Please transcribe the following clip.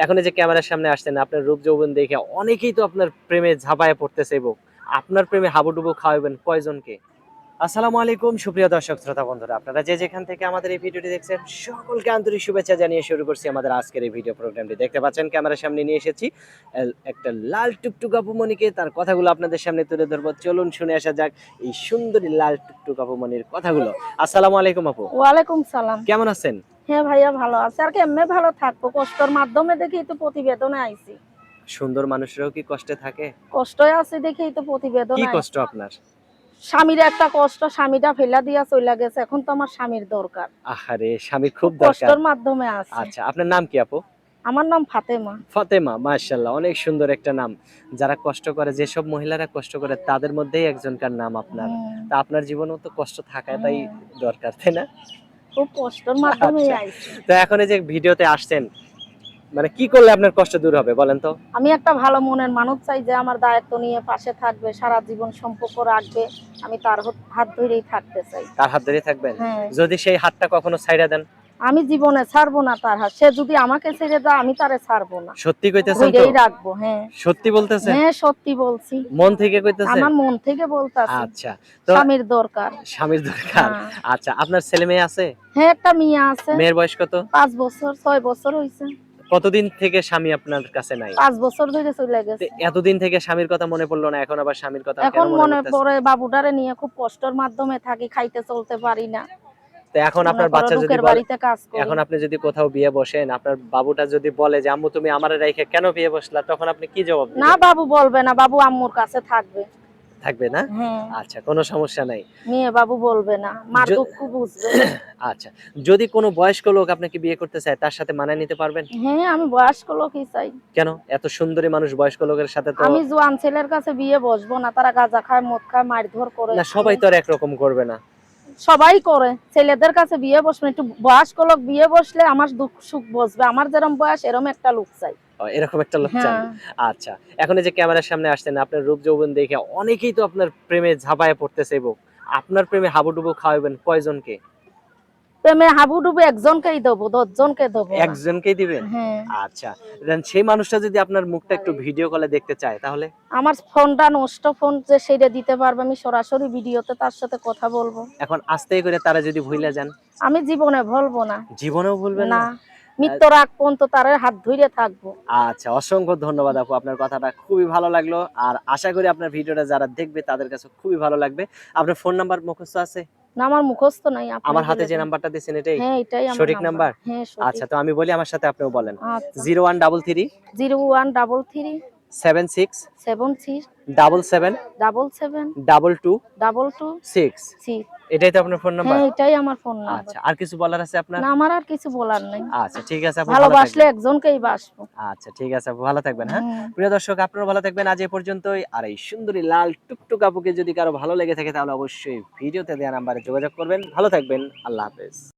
এখন এই যে ক্যামেরার সামনে আসছেন, আপনার রূপ যৌবন দেখে অনেকেই তো আপনার প্রেমে ঝাঁপায় পড়তেছে এবং আপনার প্রেমে হাবুডুবু খাওয়াবেন কয়জনকে? আসসালামু আলাইকুম সুপ্রিয় দর্শক শ্রোতা বন্ধুরা, আপনারা যে যেখান থেকে আমাদের এই ভিডিওটি দেখছেন সকলকে আন্তরিক শুভেচ্ছা জানিয়ে শুরু করছি আমাদের আজকের এই ভিডিও প্রোগ্রামটি। দেখতে পাচ্ছেন ক্যামেরার সামনে নিয়ে এসেছি একটা লাল টুকটুক আপুমণিকে, তার কথাগুলো আপনাদের সামনে তুলে ধরবো। চলুন শুনে আসা যাক এই সুন্দরী লাল টুকটুক আপুমণির কথাগুলো। আসসালামু আলাইকুম আপু, ওয়ালাইকুম সালাম। কেমন আছেন? হ্যাঁ ভাইয়া ভালো আছে, আর কেমনে ভালো থাকবো, কষ্টর মাধ্যমে দেখেই তো প্রতিবেদনে আইছি। সুন্দর মানুষরাও কি কষ্টে থাকে? কষ্টই আছে দেখেই তো প্রতিবেদন কি আইছি। কষ্ট আপনার? স্বামীর একটা কষ্ট, স্বামীটা ফেলা দিয়া চইলা গেছে, এখন তো আমার স্বামীর দরকার। আহারে, স্বামী খুব খুব দরকার। কষ্টর মাধ্যমে আছে। আচ্ছা, আপনার নাম কি আপু? আমার নাম ফাতেমা। ফাতেমা, মাশাআল্লাহ, অনেক সুন্দর একটা নাম। যারা কষ্ট করে, যেসব মহিলারা কষ্ট করে তাদের মধ্যেই একজনকার নাম আপনার। তা আপনার জীবনেও তো কষ্ট থাকাটাই দরকার, তাই না? খুব কষ্টর মাধ্যমে আচ্ছা, আইছি। তো এখন এই যে ভিডিওতে আসছেন, মানে কি করলে আপনার কষ্ট দূর হবে বলেন তো? আমি একটা ভালো মনের মানুষ চাই, যে আমার দায়িত্ব নিয়ে পাশে থাকবে, সারা জীবন সম্পর্ক রাখবে। আমি তার হাত ধরেই থাকতে চাই। তার হাত ধরে থাকবেন? হ্যাঁ, যদি সেই হাতটা কখনো ছাইড়া দেন? আমি জীবনে ছাড়বো না তার হাত। সে যদি আমাকে ছেড়ে দেয়, আমি তারে ছাড়বো না, সত্যি কইতেছেন তো? ধইরেই রাখবো। হ্যাঁ, সত্যি বলতেছেন? হ্যাঁ সত্যি বলছি, মন থেকে কইতেছেন? আমার মন থেকে বলতাছি। আচ্ছা, তো স্বামীর দরকার। স্বামীর দরকার। হ্যাঁ, আচ্ছা, আপনার ছেলে মেয়ে আছে? হ্যাঁ একটা মেয়ে আছে। মেয়ের বয়স কত? 5 বছর 6 বছর হইছে। কতদিন থেকে স্বামী আপনার কাছে নাই? 5 বছর ধরে চলে তো গেছে। এতদিন থেকে স্বামীর কথা মনে পড়লো না, এখন আবার স্বামীর কথা কেন এখন মনে মনে পড়তেছে? পড়ে, বাবুটারে নিয়ে খুব কষ্টের মাধ্যমে থাকি, খাইতে চলতে পারি না। তো এখন মনে আপনার করো বাচ্চা যদি লোকের বলে, বাড়িতে কাজ করি। এখন আপনি যদি কোথাও বিয়ে বসেন, আপনার বাবুটা যদি বলে যে আম্মু তুমি আমারে রাইখে কেন বিয়ে বসলা, তখন আপনি কি জবাব না, দিবেন? বাবু বলবে না, বাবু আম্মুর কাছে থাকবে। থাকবে না? হ্যাঁ, আচ্ছা, কোনো সমস্যা নাই। মেয়ে বাবু বলবে না, মার য- দুঃখ বুঝবে। আচ্ছা, যদি কোনো বয়স্ক লোক আপনাকে বিয়ে করতে চায়, তার সাথে মানায় নিতে পারবেন? হ্যাঁ, আমি বয়স্ক লোকই চাই। কেন? এত সুন্দরী মানুষ বয়স্ক লোকের সাথে তো। আমি জোয়ান ছেলের কাছে বিয়ে বসবো না, তারা গাঁজা খায়, মদ খায়, মারধর করে। না, সবাই তো আর একরকম করবে না। সবাই করে, ছেলেদের কাছে বিয়ে বসবে একটু বয়স্ক লোক, বিয়ে বসলে আমার দুঃখ সুখ বসবে। আমার যেরকম বয়স এরকম একটা লোক চাই। এরকম একটা লোক চান? হ্যাঁ, আচ্ছা, এখন এই যে ক্যামেরার সামনে আসছেন, আপনার রূপ যৌবন দেখে অনেকেই তো আপনার প্রেমে ঝাঁপায় পড়তেছে এবং আপনার প্রেমে হাবুডুবু খাওয়াবেন কয়জনকে? প্রেমে হাবুডুবু একজনকেই দেবো, 10 জনকে দেবো না। একজনকেই দিবেন? হ্যাঁ, আচ্ছা, দেন সেই মানুষটা যদি আপনার মুখটা একটু ভিডিও কলে দেখতে চায় তাহলে? আমার ফোনটা নষ্ট, ফোন যে সেটা দিতে পারবে, আমি সরাসরি ভিডিওতে তার সাথে কথা বলবো। এখন আস্তে করে তারা যদি ভুইলা যান? আমি জীবনে বলবো না। জীবনেও বলবেন না, না? মৃত্যুর আগ পর্যন্ত তার হাত ধরে থাকবো। আচ্ছা, অসংখ্য ধন্যবাদ আপু, আপনার কথাটা খুবই ভালো লাগলো। আর আশা করি আপনার ভিডিওটা যারা দেখবে তাদের কাছে খুবই ভালো লাগবে। আপনার ফোন নাম্বার মুখস্থ আছে? না, আমার মুখস্থ নাই, আপনি আমার হাতে বলে যে দেন। নাম্বারটা দিয়েছেন এটাই হ্যাঁ, এটাই আমার সঠিক নাম্বার? হ্যাঁ আচ্ছা, সঠিক। তো আমি বলি, আমার সাথে আপনিও বলেন। আচ্ছা, 0133 0133 76 76 77 77 22 22 6। 6। এটাই তো আপনার ফোন নাম্বার? হ্যাঁ, এটাই আমার ফোন নাম্বার। আচ্ছা, আর কিছু বলার আছে আপনার? না, আমার আর কিছু বলার নাই। আচ্ছা, ঠিক আছে আপু, ভালো ভালোবাসলে থাকবেন। একজনকেই বাসবো। আচ্ছা, ঠিক আছে আপু, ভালো থাকবেন। হ্যাঁ, হুম। প্রিয় দর্শক, আপনারা ভালো থাকবেন। আজ এ পর্যন্তই। আর এই সুন্দরী লাল টুকটুক আপুকে যদি কারো ভালো লেগে থাকে তাহলে অবশ্যই ভিডিওতে দেওয়া নাম্বারে যোগাযোগ করবেন। ভালো থাকবেন, আল্লাহ হাফেজ।